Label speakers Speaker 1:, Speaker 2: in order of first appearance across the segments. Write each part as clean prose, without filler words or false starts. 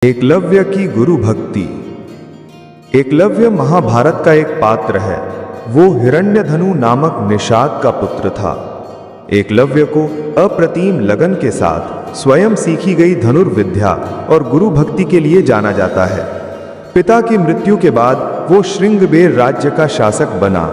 Speaker 1: एकलव्य की गुरु भक्ति। एकलव्य महाभारत का एक पात्र है। वो हिरण्यधनु नामक निषाद का पुत्र था। एकलव्य को अप्रतिम लगन के साथ स्वयं सीखी गई धनुर्विद्या और गुरु भक्ति के लिए जाना जाता है। पिता की मृत्यु के बाद वो श्रृंगबेर राज्य का शासक बना।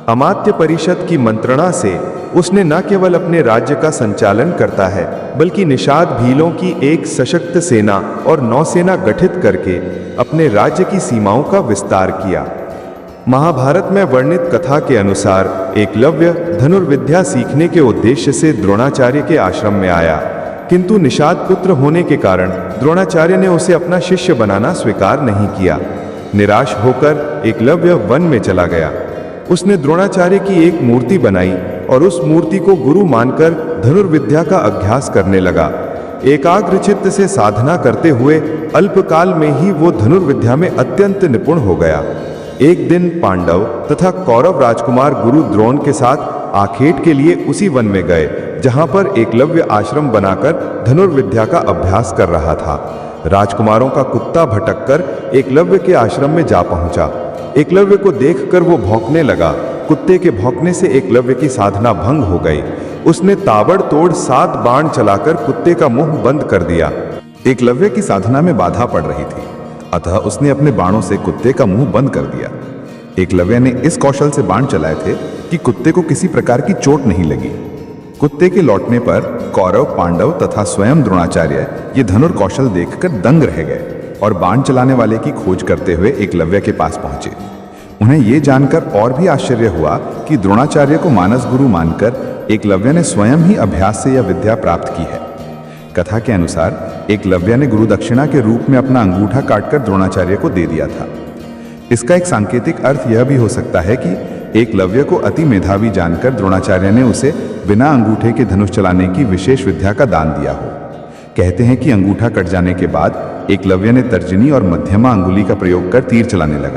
Speaker 1: अमात्य परिषद की मंत्रणा से उसने न केवल अपने राज्य का संचालन करता है, बल्कि निषाद भीलों की एक सशक्त सेना और नौसेना गठित करके अपने राज्य की सीमाओं का विस्तार किया। महाभारत में वर्णित कथा के अनुसार एकलव्य धनुर्विद्या सीखने के उद्देश्य से द्रोणाचार्य के आश्रम में आया, किंतु निषाद पुत्र होने के कारण द्रोणाचार्य ने उसे अपना शिष्य बनाना स्वीकार नहीं किया। निराश होकर एकलव्य वन में चला गया। उसने द्रोणाचार्य की एक मूर्ति बनाई और उस मूर्ति को गुरु मानकर धनुर्विद्या का अभ्यास करने लगा। एकाग्रचित्त से साधना करते हुए अल्पकाल में ही वो धनुर्विद्या में अत्यंत निपुण हो गया। एक दिन पांडव तथा कौरव राजकुमार गुरु द्रोण के साथ आखेट के लिए उसी वन में गए, जहां पर एकलव्य आश्रम बनाकर धनुर्विद्या का अभ्यास कर रहा था। राजकुमारों का कुत्ता भटककर एकलव्य के आश्रम में जा पहुंचा। एकलव्य को देखकर वो भौंकने लगा। कुत्ते के भौंकने से एकलव्य की साधना भंग हो गई। उसने ताबड़तोड़ 7 बाण चलाकर कुत्ते का मुंह बंद कर दिया।
Speaker 2: एकलव्य की साधना में बाधा पड़ रही थी, अतः उसने अपने बाणों से कुत्ते का मुंह बंद कर दिया। एकलव्य ने इस कौशल से बाण चलाए थे कि कुत्ते को किसी प्रकार की चोट नहीं लगी। कुत्ते के लौटने पर कौरव, पांडव तथा स्वयं द्रोणाचार्य ये धनुर कौशल देखकर दंग रह गए और बाण चलाने वाले की खोज करते हुए एकलव्य के पास पहुंचे। उन्हें यह जानकर और भी आश्चर्य हुआ कि द्रोणाचार्य को मानस गुरु मानकर एकलव्य ने स्वयं ही अभ्यास से यह विद्या प्राप्त की है। कथा के अनुसार एकलव्य ने गुरु दक्षिणा के रूप में अपना अंगूठा काटकर द्रोणाचार्य को दे दिया था। इसका एक सांकेतिक अर्थ यह भी हो सकता है कि एकलव्य को अति मेधावी जानकर द्रोणाचार्य ने उसे बिना अंगूठे के धनुष चलाने की विशेष विद्या का दान दिया हो। कहते हैं कि अंगूठा कट जाने के बाद एकलव्य ने तर्जनी और मध्यमा अंगुली का प्रयोग कर तीर चलाने लगा।